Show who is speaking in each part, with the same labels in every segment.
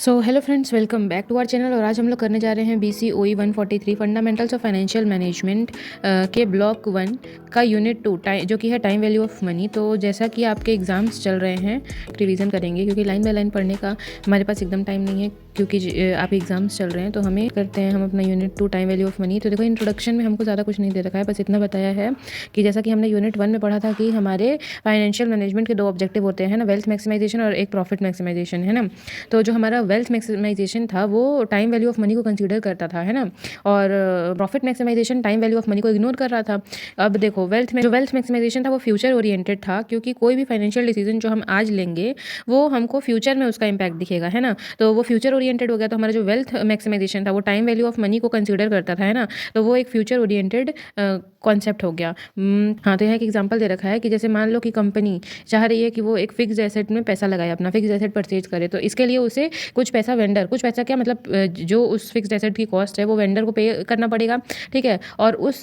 Speaker 1: So hello friends, welcome back to our channel. और आज हम लोग करने जा रहे हैं BCOE 143 fundamentals of financial management के ब्लॉक 1 का यूनिट 2 जो कि है टाइम वैल्यू ऑफ मनी। तो जैसा कि आपके एग्जाम्स चल रहे हैं, रिवीजन करेंगे क्योंकि लाइन बाय लाइन पढ़ने का हमारे पास एकदम टाइम नहीं है क्योंकि आपके एग्जाम्स चल रहे हैं। तो हमें करते हैं हम अपना unit 2 time value of money. तो देखो, इंट्रोडक्शन में हमको ज़्यादा कुछ नहीं दे रखा है, बस इतना बताया है कि जैसा कि हमने यूनिट 1 में पढ़ा था कि हमारे फाइनेंशियल मैनेजमेंट के दो ऑब्जेक्टिव होते हैं ना, वेल्थ मैक्सिमाइजेशन और एक प्रॉफिट मैक्सिमाइजेशन, है ना। तो जो हमारा वेल्थ मैक्सिमाइजेशन था वो टाइम वैल्यू ऑफ मनी को कंसीडर करता था, है ना, और profit maximisation time value of money को इग्नोर कर रहा था। अब देखो, जो वेल्थ मैक्सिमाइजेशन था वो फ्यूचर ओरिएंटेड था, क्योंकि कोई भी फाइनेंशियल डिसीजन जो हम आज लेंगे वो हमको फ्यूचर में उसका इम्पैक्ट दिखेगा, है ना। तो वो फ्यूचर ओरिएंटेड हो गया। तो हमारा जो वेल्थ मैक्सिमाइजेशन था वो टाइम वैल्यू ऑफ मनी को कंसीडर करता था, है ना। तो वो एक फ्यूचर ओरिएंटेड कॉन्सेप्ट हो गया। हाँ, तो यहाँ एक एग्जांपल दे रखा है कि जैसे मान लो कि कंपनी चाह रही है कि वो एक फिक्स एसेट में पैसा लगाए, अपना फिक्स एसेट परचेज करे। तो इसके लिए उसे कुछ पैसा क्या मतलब जो उस फिक्स्ड एसेट की कॉस्ट है वो वेंडर को पे करना पड़ेगा, ठीक है। और उस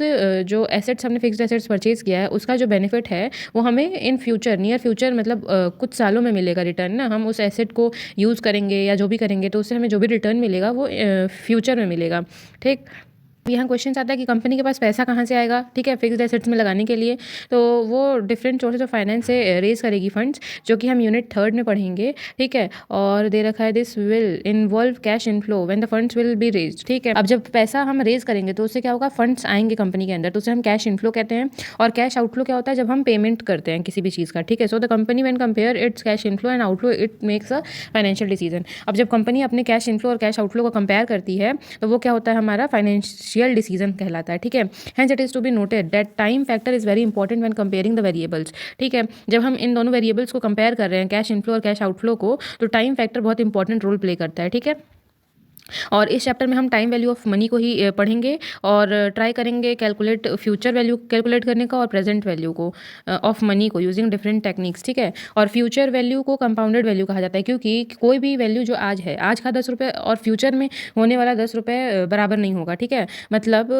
Speaker 1: जो एसेट्स हमने फिक्स्ड एसेट्स परचेज किया है उसका जो बेनिफिट है वो हमें इन फ्यूचर, नियर फ्यूचर, मतलब कुछ सालों में मिलेगा रिटर्न ना। हम उस एसेट को यूज़ करेंगे या जो भी करेंगे तो उससे हमें जो भी रिटर्न मिलेगा वो फ्यूचर में मिलेगा, ठीक। यहाँ क्वेश्चन आता है कि कंपनी के पास पैसा कहाँ से आएगा, ठीक है, फिक्स्ड एसेट्स में लगाने के लिए। तो वो डिफरेंट सोर्सेज ऑफ फाइनेंस से रेज करेगी फंड्स, जो कि हम यूनिट 3 में पढ़ेंगे, ठीक है। और दे रखा है this will involve cash inflow when the funds will be raised, ठीक है। अब जब पैसा हम रेज करेंगे तो उससे क्या होगा, फंड्स आएंगे कंपनी के अंदर, तो उसे हम कैश इनफ्लो कहते हैं। और कैश आउटफ्लो क्या होता है, जब हम पेमेंट करते हैं किसी भी चीज़ का, ठीक है। So the company when compare it's cash inflow and outflow it makes a financial decision. अब जब कंपनी अपने कैश इनफ्लो और कैश आउटफ्लो को कंपेयर करती है तो वो क्या होता है, हमारा फाइनेंशियल डिसीजन कहलाता है, ठीक है। Hence it is to be noted that time factor is very important when comparing the variables, ठीक है। जब हम इन दोनों वेरिएबल्स को कंपेयर कर रहे हैं, कैश इनफ्लो और कैश आउटफ्लो को, तो टाइम फैक्टर बहुत इंपॉर्टेंट रोल प्ले करता है, ठीक है। और इस चैप्टर में हम टाइम वैल्यू ऑफ मनी को ही पढ़ेंगे और ट्राई करेंगे कैलकुलेट फ्यूचर वैल्यू कैलकुलेट करने का और प्रेजेंट वैल्यू को ऑफ मनी को यूजिंग डिफरेंट टेक्निक्स, ठीक है। और फ्यूचर वैल्यू को कंपाउंडेड वैल्यू कहा जाता है, क्योंकि कोई भी वैल्यू जो आज है, आज का 10 रुपये और फ्यूचर में होने वाला 10 रुपये बराबर नहीं होगा, ठीक है। मतलब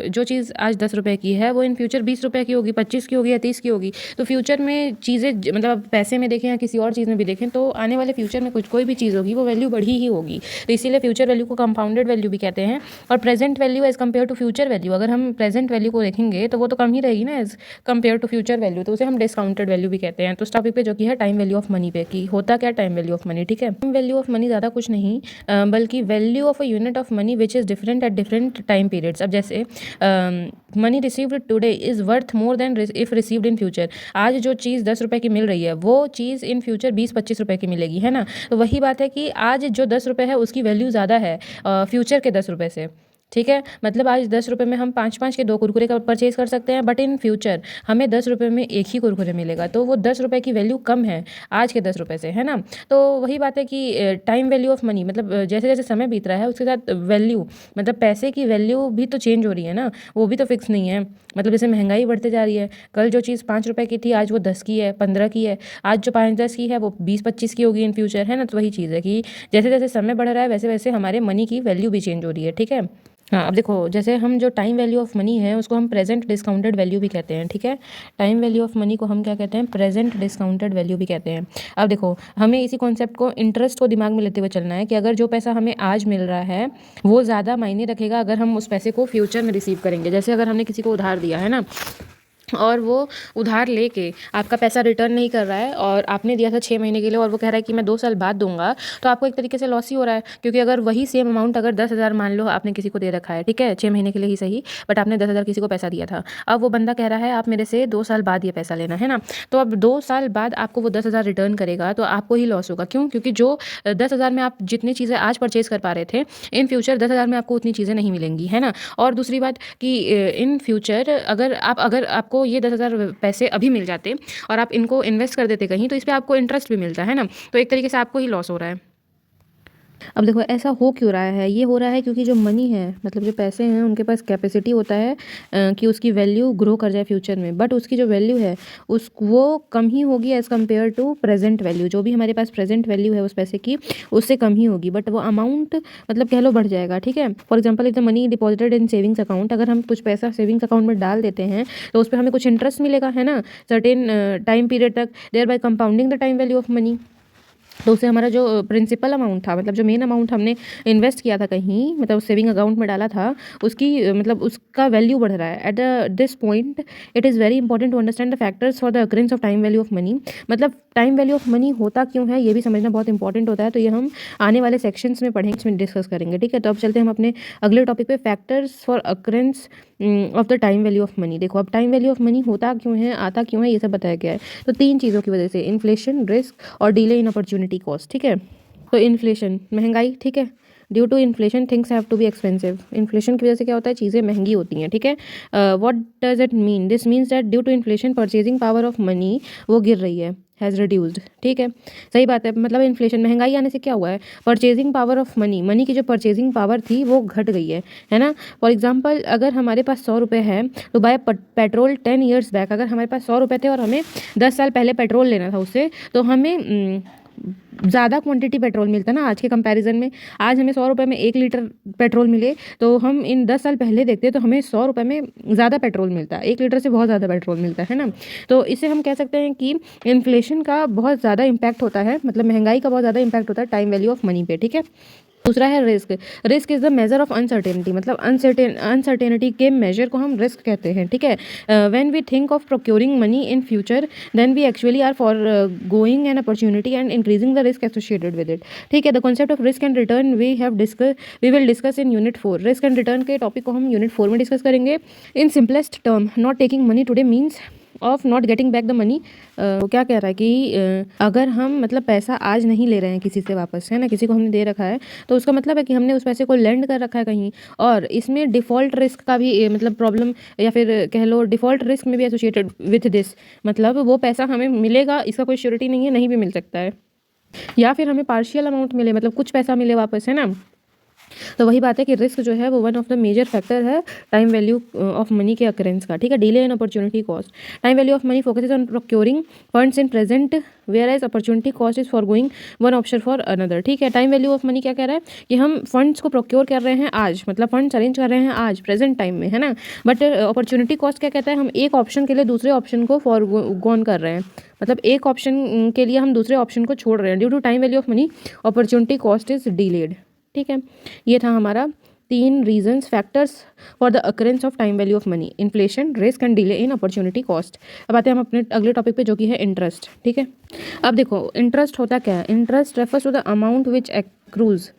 Speaker 1: जो चीज़ आज 10 रुपये की है वो इन फ्यूचर 20 रुपये की होगी, 25 की होगी या 30 की होगी। तो फ्यूचर में चीज़ें, मतलब पैसे में देखें या किसी और चीज़ में भी देखें, तो आने वाले फ्यूचर में कोई भी चीज़ होगी वो वैल्यू बढ़ी ही होगी। तो इसीलिए फ्यूचर वैल्यू को कंपाउंडेड वैल्यू भी कहते हैं। और present value as compare to future value, अगर हम प्रेजेंट वैल्यू को देखेंगे तो वो तो कम ही रहेगी ना as compare to future value, तो उसे हम डिस्काउंटेड वैल्यू भी कहते हैं। तो इस टॉपिक पे जो कि है टाइम वैल्यू ऑफ मनी पे, कि होता क्या टाइम वैल्यू ऑफ मनी, ठीक है। टाइम वैल्यू ऑफ मनी ज़्यादा कुछ नहीं बल्कि value of a unit of money which is different at different time periods. अब जैसे money received today is worth more than if received in future. आज जो चीज़ 10 रुपये की मिल रही है वो चीज़ इन फ्यूचर 20-25 रुपये की मिलेगी, है ना। तो वही बात है कि आज जो 10 रुपये है उसकी वैल्यू ज़्यादा है फ्यूचर के 10 रुपये से, ठीक है। मतलब आज 10 रुपये में हम 5-5 के 2 कुरकुरे का परचेज कर सकते हैं, बट इन फ्यूचर हमें 10 रुपये में एक ही कुरकुरे मिलेगा। तो वो 10 रुपये की वैल्यू कम है आज के 10 रुपये से, है ना। तो वही बात है कि टाइम वैल्यू ऑफ मनी, मतलब जैसे जैसे समय बीत रहा है उसके साथ वैल्यू, मतलब पैसे की वैल्यू भी तो चेंज हो रही है ना, वो भी तो फिक्स नहीं है। मतलब जैसे महंगाई बढ़ते जा रही है, कल जो चीज़ 5 रुपये की थी आज वो 10 की है, 15 की है। आज जो 5-10 की है वो 20-25 की होगी इन फ्यूचर, है ना। तो वही चीज़ है कि जैसे जैसे समय बढ़ रहा है वैसे वैसे हमारे मनी की वैल्यू भी चेंज हो रही है, ठीक है। हाँ, अब देखो, जैसे हम जो टाइम वैल्यू ऑफ मनी है उसको हम प्रेजेंट डिस्काउंटेड वैल्यू भी कहते हैं, ठीक है। टाइम वैल्यू ऑफ मनी को हम क्या कहते हैं, प्रेजेंट डिस्काउंटेड वैल्यू भी कहते हैं। अब देखो, हमें इसी कॉन्सेप्ट को, इंटरेस्ट को दिमाग में लेते हुए चलना है कि अगर जो पैसा हमें आज मिल रहा है वो ज़्यादा मायने रखेगा अगर हम उस पैसे को फ्यूचर में रिसीव करेंगे। जैसे अगर हमने किसी को उधार दिया है ना और वो उधार लेके आपका पैसा रिटर्न नहीं कर रहा है और आपने दिया था 6 महीने के लिए और वो कह रहा है कि मैं 2 साल बाद दूंगा, तो आपको एक तरीके से लॉस ही हो रहा है। क्योंकि अगर वही सेम अमाउंट, अगर 10,000 मान लो आपने किसी को दे रखा है, ठीक है, 6 महीने के लिए ही सही, बट आपने 10,000 किसी को पैसा दिया था। अब वो बंदा कह रहा है आप मेरे से 2 साल बाद ये पैसा लेना, है ना। तो अब 2 साल बाद आपको वो 10,000 रिटर्न करेगा तो आपको ही लॉस होगा। क्यों? क्योंकि जो 10,000 में आप जितनी चीज़ें आज परचेज कर पा रहे थे, इन फ्यूचर 10,000 में आपको उतनी चीज़ें नहीं मिलेंगी, है ना। और दूसरी बात कि इन फ्यूचर अगर आपको ये 10,000 पैसे अभी मिल जाते और आप इनको इन्वेस्ट कर देते कहीं, तो इस पे आपको इंटरेस्ट भी मिलता है ना। तो एक तरीके से आपको ही लॉस हो रहा है। अब देखो, ऐसा हो क्यों रहा है, ये हो रहा है क्योंकि जो मनी है, मतलब जो पैसे हैं, उनके पास कैपेसिटी होता है कि उसकी वैल्यू ग्रो कर जाए फ्यूचर में, बट उसकी जो वैल्यू है वो कम ही होगी as compare to present value. जो भी हमारे पास प्रेजेंट वैल्यू है उस पैसे की, उससे कम ही होगी, बट वो अमाउंट मतलब कह लो बढ़ जाएगा, ठीक है। For example, if the money deposited in savings account, अगर हम कुछ पैसा सेविंग्स अकाउंट में डाल देते हैं तो उस पर हमें कुछ इंटरेस्ट मिलेगा, है ना, सर्टेन टाइम पीरियड तक, thereby compounding the time value of money. तो उससे हमारा जो प्रिंसिपल अमाउंट था, मतलब जो मेन अमाउंट हमने इन्वेस्ट किया था कहीं, मतलब सेविंग अकाउंट में डाला था, उसकी मतलब उसका वैल्यू बढ़ रहा है। At this point it is very important to understand the factors for the occurrence of time value of money. मतलब टाइम वैल्यू ऑफ मनी होता क्यों है ये भी समझना बहुत इंपॉर्टेंट होता है। तो ये हम आने वाले सेक्शंस में पढ़ेंगे, इसमें डिस्कस करेंगे। ठीक है, तो अब चलते हैं हम अपने अगले टॉपिक पे, factors for occurrence of the time value of money. देखो, अब टाइम वैल्यू ऑफ मनी होता क्यों है, आता क्यों है, ये सब बताया गया है। तो 3 चीज़ों की वजह से, इन्फ्लेशन, रिस्क और डिले इन अपॉर्चुनिटी कॉस्ट। ठीक है, तो इन्फ्लेशन, महंगाई। ठीक है, due to inflation things have to be expensive. Inflation की वजह से क्या होता है, चीज़ें महंगी होती हैं। ठीक है, what does it mean, this means that due to inflation purchasing power of money वो गिर रही है, हैज़ रिड्यूस्ड। ठीक है, सही बात है। मतलब इन्फ्लेशन, महंगाई आने से क्या हुआ है, purchasing power of money, money की जो परचेजिंग पावर थी वो घट गई है ना। फॉर एग्जाम्पल, अगर हमारे पास 100 रुपये है तो बाय पेट्रोल 10 ईयर्स बैक, अगर हमारे पास 100 रुपये थे और हमें 10 साल पहले पेट्रोल लेना था उससे, तो हमें ज़्यादा क्वांटिटी पेट्रोल मिलता ना आज के कंपैरिजन में। आज हमें 100 रुपये में 1 लीटर पेट्रोल मिले, तो हम इन 10 साल पहले देखते तो हमें 100 रुपये में ज़्यादा पेट्रोल मिलता है, 1 लीटर से बहुत ज़्यादा पेट्रोल मिलता है ना। तो इससे हम कह सकते हैं कि इन्फ्लेशन का बहुत ज़्यादा इम्पैक्ट होता है, मतलब महंगाई का बहुत ज़्यादा इम्पैक्ट होता है टाइम वैल्यू ऑफ मनी पे। ठीक है, दूसरा है risk. Risk is the measure of uncertainty, मतलब अनसर्टेनिटी के मेजर को हम रिस्क कहते हैं। ठीक है, when we think of procuring money in future then we actually are forgoing an opportunity and increasing the risk associated with it. ठीक है, the concept of risk and return we will discuss in unit 4। Risk and return के topic को हम unit 4 में discuss करेंगे। In simplest term, not taking money today means of not getting back the money. वो क्या कह रहा है कि अगर हम मतलब पैसा आज नहीं ले रहे हैं किसी से वापस, है ना, किसी को हमने दे रखा है, तो उसका मतलब है कि हमने उस पैसे को लेंड कर रखा है कहीं। और इसमें डिफ़ॉल्ट रिस्क का भी मतलब प्रॉब्लम, या फिर कह लो डिफ़ॉल्ट रिस्क में भी एसोसिएटेड विथ दिस। मतलब वो पैसा हमें मिलेगा, इसका कोई श्योरिटी नहीं है, नहीं भी मिल सकता है, या फिर हमें पार्शियल अमाउंट मिले, मतलब कुछ पैसा मिले वापस, है ना। तो वही बात है कि रिस्क जो है वो one of the major factor है टाइम वैल्यू ऑफ मनी के अकरेंस का। ठीक है, delay in opportunity cost. Time value of money focuses on procuring funds in present whereas opportunity cost is forgoing one option for another. ठीक है, time value of money क्या कह रहा है कि हम फंड्स को प्रोक्योर कर रहे हैं आज, मतलब फंड्स अरेंज कर रहे हैं आज प्रेजेंट टाइम में, है ना। बट अपॉर्चुनिटी कॉस्ट क्या कहता है, हम एक ऑप्शन के लिए दूसरे ऑप्शन को फॉर गोन कर रहे हैं, मतलब एक ऑप्शन के लिए हम दूसरे ऑप्शन को छोड़ रहे हैं। Due to time value of money opportunity cost is delayed. ठीक है, ये था हमारा 3 reasons, factors for the occurrence of time value of money, inflation, risk and delay in opportunity cost. अब आते हैं हम अपने अगले टॉपिक पे, जो कि है इंटरेस्ट। ठीक है, अब देखो इंटरेस्ट होता क्या है। Interest refers to the amount which accrues.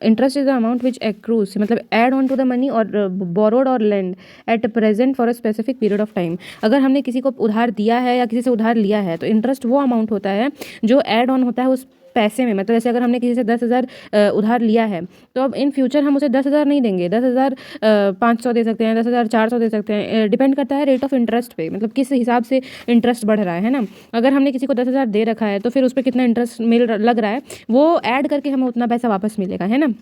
Speaker 1: Interest is the amount which accrues, मतलब add on to the money और बोरोड और lent at present for a specific period of time. अगर हमने किसी को उधार दिया है या किसी से उधार लिया है, तो इंटरेस्ट वो अमाउंट होता है जो ऐड ऑन होता है उस पैसे में। मतलब जैसे अगर हमने किसी से 10,000 उधार लिया है, तो अब इन फ्यूचर हम उसे 10,000 नहीं देंगे, 10,500 दे सकते हैं, 10,400 दे सकते हैं, डिपेंड करता है रेट ऑफ इंटरेस्ट पे, मतलब किस हिसाब से इंटरेस्ट बढ़ रहा है ना। अगर हमने किसी को 10,000 दे रखा है, तो फिर उस पर कितना इंटरेस्ट लग रहा है, वो ऐड करके हमें उतना पैसा वापस मिलेगा, है ना।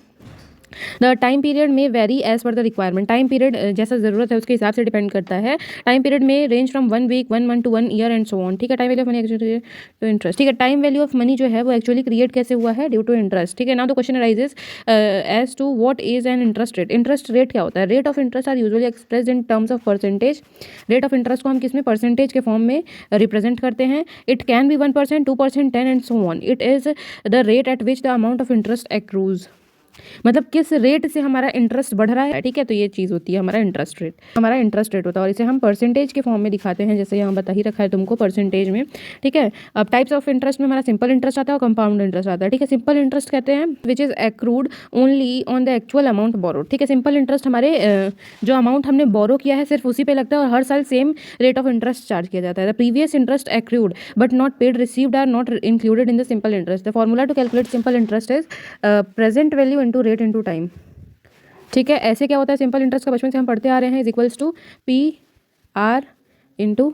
Speaker 1: The time period may vary as per the requirement. Time period जैसा ज़रूरत है उसके हिसाब से डिपेंड करता है। Time period may range from 1 week, 1 month to 1 year and so on. ठीक है, time value of money to interest. ठीक है, टाइम वैल्यू ऑफ मनी जो है वो एक्चुअली क्रिएट कैसे हुआ है, ड्यू टू इंटरेस्ट। ठीक है, now the question arises as to what is an interest rate. Interest rate क्या होता है। Rate of interest are usually expressed in terms of percentage. Rate of interest को हम किस में, परसेंटेज के फॉर्म में रिप्रेजेंट करते हैं। It can be 1%, 2%, 10 and so on. It is the rate at which the amount of interest accrues, मतलब किस रेट से हमारा इंटरेस्ट बढ़ रहा है। ठीक है, तो ये चीज़ होती है हमारा इंटरेस्ट रेट। हमारा इंटरेस्ट रेट होता है और इसे हम परसेंटेज के फॉर्म में दिखाते हैं, जैसे यहाँ बता ही रखा है तुमको, परसेंटेज में। ठीक है, अब टाइप्स ऑफ इंटरेस्ट में हमारा सिंपल इंटरेस्ट आता है और कंपाउंड इंटरेस्ट आता है। ठीक है, सिंपल इंटरेस्ट कहते हैं which is accrued only on the actual amount borrowed. ठीक है, सिंपल इंटरेस्ट हमारे जो अमाउंट हमने बोरो किया है सिर्फ उसी पे लगता है और हर साल same rate of interest charge किया जाता है। The previous interest accrued but not paid received are not included in the simple interest. The formula to calculate simple interest is present value into rate into time. ठीक है, ऐसे क्या होता है simple interest का, बचपन से हम पढ़ते आ रहे हैं, is equals to P R into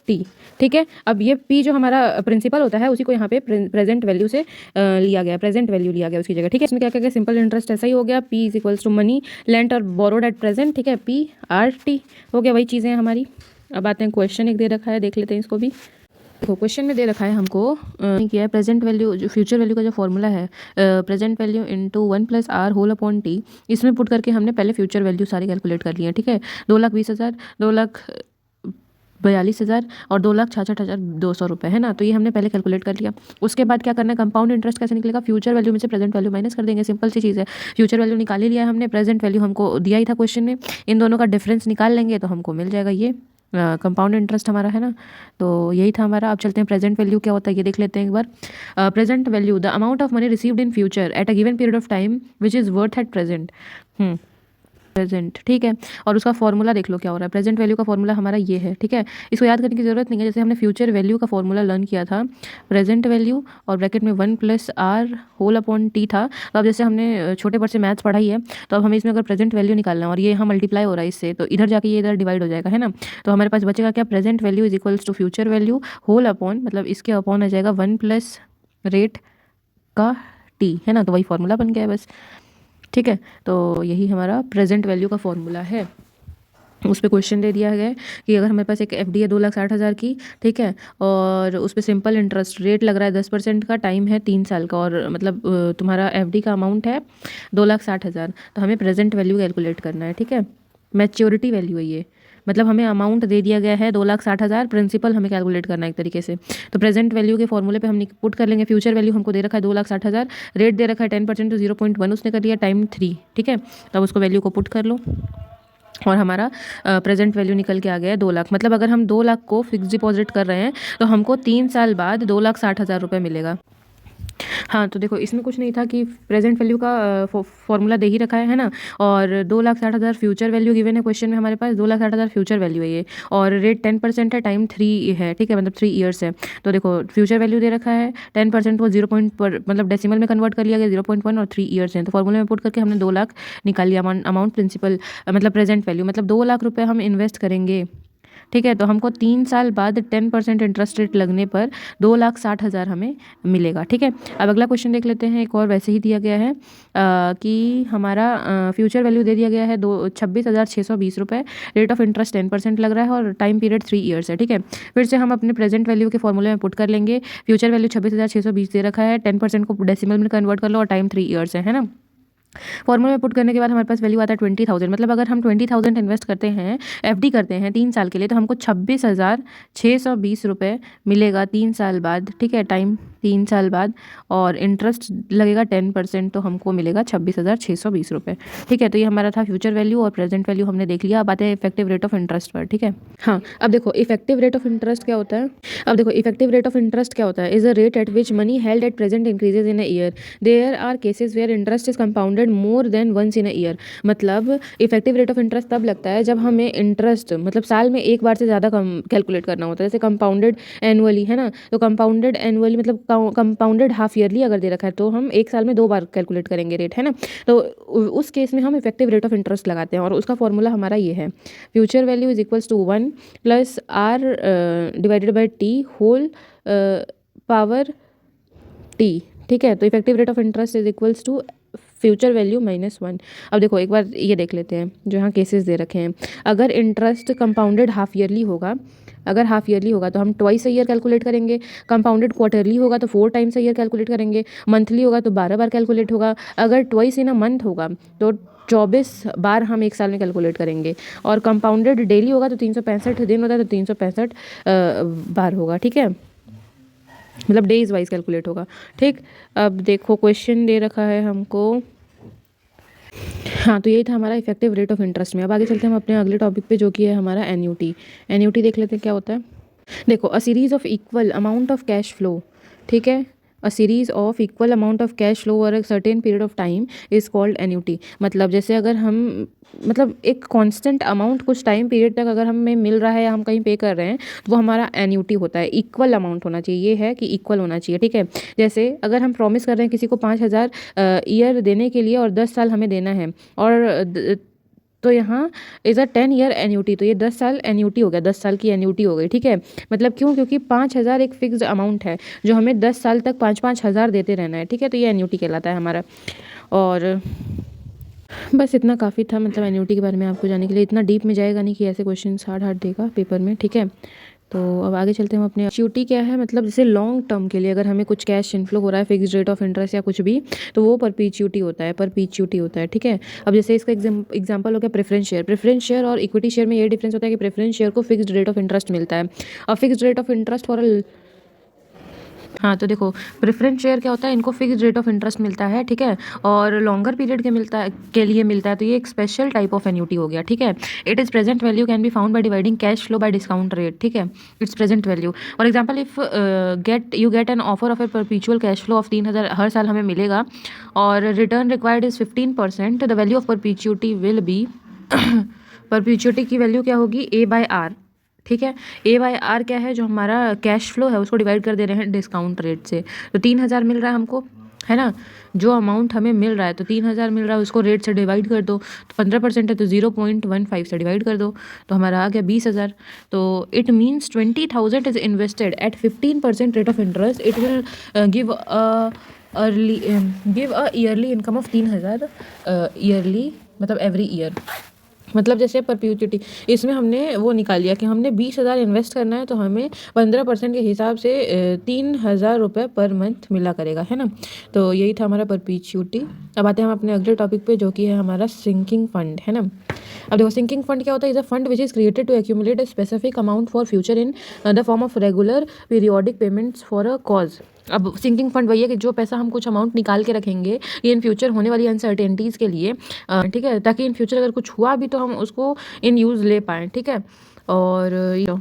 Speaker 1: T. ठीक है, अब ये पी जो हमारा प्रिंसिपल होता है उसी को यहाँ पे प्रेजेंट वैल्यू से लिया गया, प्रेजेंट वैल्यू लिया गया उसकी जगह। ठीक है, इसमें क्या क्या सिंपल इंटरेस्ट ऐसा ही हो गया, P is equals to money lent और बोरोड एट प्रेजेंट। ठीक है, पी आर टी हो गया, वही चीज़ें हैं हमारी। अब आते हैं क्वेश्चन एक दे रखा है, देख लेते हैं इसको भी। देखो क्वेश्चन में दे रखा है हमको किया है प्रेजेंट वैल्यू, जो फ्यूचर वैल्यू का जो फॉर्मूला है, present value into 1 + r whole upon T. इसमें पुट करके हमने पहले फ्यूचर वैल्यू सारी कैलकुलेट कर ली है। ठीक है, 2,20,000, 2,00,000 42,000 और 2,66,200 रुपये है ना। तो ये हमने पहले कैलकुलेट कर लिया। उसके बाद क्या करना है, कंपाउंड इंटरेस्ट कैसे निकलेगा, फ्यूचर वैल्यू में से प्रेजेंट वैल्यू माइनस कर देंगे, सिंपल सी चीज़ है। फ्यूचर वैल्यू निकाल ही लिया हमने, प्रेजेंट वैल्यू हमको दिया ही था क्वेश्चन में, इन दोनों का डिफरेंस निकाल लेंगे तो हमको मिल जाएगा ये कंपाउंड इंटरेस्ट हमारा है ना। तो यही था हमारा। अब चलते हैं प्रेजेंट वैल्यू क्या होता है ये देख लेते हैं एक बार। Present value, the amount of money received in future at a given period of time which is worth at present. Present, ठीक है। और उसका फॉर्मूला देख लो क्या हो रहा है। प्रेजेंट वैल्यू का फॉर्मूला हमारा ये है, ठीक है। इसको याद करने की जरूरत नहीं है, जैसे हमने फ्यूचर वैल्यू का फॉर्मूला लर्न किया था, प्रेजेंट वैल्यू और ब्रैकेट में 1+r होल अपॉन टी था। तो अब जैसे हमने छोटे पर से मैथ्स पढ़ाई है, तो अब हमें इसमें अगर प्रेजेंट वैल्यू निकालना है और ये यहाँ मल्टीप्लाई हो रहा है इससे, तो इधर जाके ये इधर डिवाइड हो जाएगा, है ना। तो हमारे पास बचेगा क्या, present value is equals to future value whole upon, मतलब इसके अपॉन आ जाएगा 1+ रेट का टी, है ना। तो वही फॉर्मूला बन गया है बस, ठीक है। तो यही हमारा प्रेजेंट वैल्यू का फॉर्मूला है। उस पर क्वेश्चन दे दिया गया है कि अगर हमारे पास एक एफडी है 2,60,000 की, ठीक है, और उस पर सिंपल इंटरेस्ट रेट लग रहा है 10% का, टाइम है 3 साल का, और मतलब तुम्हारा एफडी का अमाउंट है 2,60,000, तो हमें प्रेजेंट वैल्यू कैलकुलेट करना है, ठीक है। मैच्योरिटी वैल्यू है ये, मतलब हमें अमाउंट दे दिया गया है 2,60,000, प्रिंसिपल हमें कैलकुलेट करना है एक तरीके से। तो प्रेजेंट वैल्यू के फॉर्मूले पे हम पुट कर लेंगे। फ्यूचर वैल्यू हमको दे रखा है 2,60,000, रेट दे रखा है 10% तो 0.1 उसने कर दिया, टाइम 3, ठीक है। तब उसको वैल्यू को पुट कर लो और हमारा प्रेजेंट वैल्यू निकल के आ गया है 2 लाख। मतलब अगर हम 2 लाख को फिक्स डिपॉजिट कर रहे हैं तो हमको 3 साल बाद 2,60,000 रुपये मिलेगा। हाँ, तो देखो इसमें कुछ नहीं था कि प्रेजेंट वैल्यू का फॉर्मूला दे ही रखा है ना, और 2,60,000 फ्यूचर वैल्यू गिवन है क्वेश्चन में हमारे पास, 2,60,000 फ्यूचर वैल्यू है ये, और रेट 10% है, टाइम 3 है, ठीक है, मतलब 3 ईयर्स है। तो देखो फ्यूचर वैल्यू दे रखा है 10% को 0 पॉइंट पर मतलब डेसिमल में कन्वर्ट कर लिया गया 0.1 और 3 ईयर्स हैं। तो फॉर्मूले में पुट करके हमने 2 लाख निकाल लिया अमाउंट प्रिंसिपल, मतलब प्रेजेंट वैल्यू, मतलब 2 लाख रुपये हम इन्वेस्ट करेंगे, ठीक है। तो हमको 3 साल बाद 10% इंटरेस्ट रेट लगने पर 2,60,000 हमें मिलेगा, ठीक है। अब अगला क्वेश्चन देख लेते हैं, एक और वैसे ही दिया गया है कि हमारा फ्यूचर वैल्यू दे दिया गया है 26,620 रुपये, रेट ऑफ इंटरेस्ट 10% लग रहा है और टाइम पीरियड 3 ईयर्स है, ठीक है। फिर से हम अपने प्रेजेंट वैल्यू के फॉर्मूले में पुट कर लेंगे। फ्यूचर वैल्यू 26,620 दे रखा है, 10% को डेसिमल में कन्वर्ट कर लो और टाइम 3 ईयर्स है ना। फॉर्मूला में पुट करने के बाद हमारे पास वैल्यू आता है 20,000, मतलब अगर हम 20,000 इन्वेस्ट करते हैं, एफडी करते हैं 3 साल के लिए, तो हमको 26,620 रुपये मिलेगा 3 साल बाद, ठीक है, टाइम 3 साल बाद, और इंटरेस्ट लगेगा 10%, तो हमको मिलेगा 26,620 रुपये, ठीक है। तो ये हमारा था फ्यूचर वैल्यू और प्रेजेंट वैल्यू हमने देख लिया। अब आते हैं इफेक्टिव रेट ऑफ इंटरेस्ट पर, ठीक है। हाँ, अब देखो इफेक्टिव रेट ऑफ इंटरेस्ट क्या होता है। अब देखो इफेक्टिव रेट ऑफ इंटरेस्ट क्या होता है, is a rate at which money held at present increases in a year. There are cases where interest is compounded more than once in a year. मतलब effective rate of interest तब लगता है जब हमें interest मतलब साल में एक बार से ज़्यादा कैलकुलेट करना होता है, जैसे कंपाउंडेड एनुअली, है ना। तो कंपाउंडेड एनुअली मतलब कंपाउंडेड हाफ ईयरली अगर दे रखा है तो हम एक साल में 2 बार कैलकुलेट करेंगे रेट, है ना। तो उस केस में हम इफेक्टिव रेट ऑफ इंटरेस्ट लगाते हैं और उसका फॉर्मूला हमारा ये है, future value is equals to 1+r divided by T whole power T, ठीक है। तो effective rate of interest is equals to future value -1। अब देखो एक बार ये देख लेते हैं जो यहाँ केसेस दे रखे हैं। अगर इंटरेस्ट कंपाउंडेड हाफ ईयरली होगा, अगर हाफ ईयरली होगा तो हम ट्वाइस अ ईयर कैलकुलेट करेंगे। कंपाउंडेड क्वार्टरली होगा तो 4 टाइम्स अ ईयर कैलकुलेट करेंगे। मंथली होगा तो 12 बार कैलकुलेट होगा। अगर ट्वाइस इन अ मंथ होगा तो 24 बार हम एक साल में कैलकुलेट करेंगे। और कंपाउंडेड डेली होगा तो 365 दिन होता है तो 365 बार होगा, ठीक है, मतलब डेज वाइज कैलकुलेट होगा, ठीक। अब देखो क्वेश्चन दे रखा है हमको, हाँ, तो यही था हमारा इफेक्टिव रेट ऑफ इंटरेस्ट में। अब आगे चलते हैं हम अपने अगले टॉपिक पे जो कि है हमारा एन्यूटी। एन्यूटी देख लेते हैं क्या होता है। देखो a series of equal amount of cash flow, ठीक है, a series of equal amount of cash flow over a certain period of time is called annuity. मतलब जैसे अगर हम मतलब एक कांस्टेंट अमाउंट कुछ टाइम पीरियड तक अगर हमें मिल रहा है या हम कहीं पे कर रहे हैं तो वो हमारा एन्यूटी होता है। इक्वल अमाउंट होना चाहिए, ये है कि इक्वल होना चाहिए, ठीक है। जैसे अगर हम प्रॉमिस कर रहे हैं किसी को 5,000 ईयर देने के लिए और 10 साल हमें देना है, और तो यहाँ इज़ अ 10 ईयर एन्यूटी, तो ये 10 साल एन्यूटी हो गया, 10 साल की एन्यूटी हो गई, ठीक है। मतलब क्यों, क्योंकि 5,000 एक फिक्स्ड अमाउंट है जो हमें 10 साल तक 5-5 हज़ार देते रहना है, ठीक है। तो ये एन्यूटी कहलाता है हमारा। और बस इतना काफ़ी था, मतलब एन्यूटी के बारे में आपको जानने के लिए। इतना डीप में जाएगा नहीं कि ऐसे क्वेश्चन हार्ड हार्ड देगा पेपर में, ठीक है। तो अब आगे चलते हैं हम अपने एच्युटी क्या है, मतलब जैसे लॉन्ग टर्म के लिए अगर हमें कुछ कैश इनफ्लो हो रहा है, फिक्स्ड रेट ऑफ इंटरेस्ट या कुछ भी, तो वो परपीच्युटी होता है, ठीक है। अब जैसे इसका एग्जांपल हो गया प्रेफरेंस शेयर और इक्विटी शेयर में ये डिफरेंस होता है कि प्रेफरेंस शेयर को फिक्स्ड रेट ऑफ इंटरेस्ट मिलता है और fixed rate of interest for हाँ, तो देखो प्रेफरेंस शेयर क्या होता है, इनको फिक्स्ड रेट ऑफ इंटरेस्ट मिलता है, ठीक है, और लॉन्गर पीरियड के लिए मिलता है, तो ये एक स्पेशल टाइप ऑफ एन्युटी हो गया, ठीक है। It is present value can be found by dividing cash flow by discount rate, ठीक है। It's present value for example if you get an offer of a perpetual cash flow of 3,000 हर साल हमें मिलेगा और return required is 15%, the value of perpetuity will be perpetuity की वैल्यू क्या होगी, A/R, ठीक है। A/R क्या है, जो हमारा कैश फ्लो है उसको डिवाइड कर दे रहे हैं डिस्काउंट रेट से। तो 3,000 मिल रहा है हमको, है ना, जो अमाउंट हमें मिल रहा है, तो 3,000 मिल रहा है, उसको रेट से डिवाइड कर दो, तो 15% है तो 0.15 से डिवाइड कर दो, तो हमारा आ गया 20,000। तो it means 20,000 is invested at 15% rate of interest, it will give a yearly income of 3,000 yearly, मतलब एवरी ईयर। मतलब जैसे परपीच्युटी, इसमें हमने वो निकाल लिया कि हमने 20,000 इन्वेस्ट करना है, तो हमें 15% के हिसाब से 3,000 रुपये पर मंथ मिला करेगा, है ना। तो यही था हमारा परपीच्युटी। अब आते हैं हम अपने अगले टॉपिक पे, जो कि है हमारा सिंकिंग फंड, है ना। अब देखो सिंकिंग फंड क्या होता है, is a fund which is created to accumulate a specific amount for future in the form of regular periodic payments for a cause. अब सिंकिंग फंड वही है कि जो पैसा हम कुछ अमाउंट निकाल के रखेंगे ये इन फ्यूचर होने वाली अनसर्टेनिटीज़ के लिए, ठीक है, ताकि इन फ्यूचर अगर कुछ हुआ भी तो हम उसको इन यूज़ ले पाएँ, ठीक है। और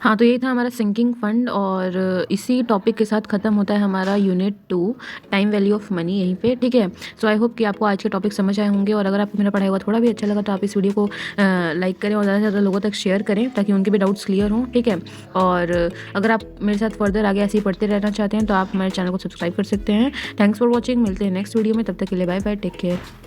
Speaker 1: हाँ, तो यही था हमारा सिंकिंग फंड, और इसी टॉपिक के साथ ख़त्म होता है हमारा unit 2 time value of money यहीं पे, ठीक है। सो आई होप कि आपको आज के टॉपिक समझ आए होंगे, और अगर आपको मेरा पढ़ाई हुआ थोड़ा भी अच्छा लगा तो आप इस वीडियो को लाइक करें और ज़्यादा से ज़्यादा लोगों तक शेयर करें ताकि उनके भी डाउट्स क्लियर हों, ठीक है। और अगर आप मेरे साथ फर्दर आगे ऐसे ही पढ़ते रहना चाहते हैं तो आप हमारे चैनल को सब्सक्राइब कर सकते हैं। थैंक्स फॉर वॉचिंग, मिलते हैं नेक्स्ट वीडियो में, तब तक के लिए बाय बाय, टेक केयर।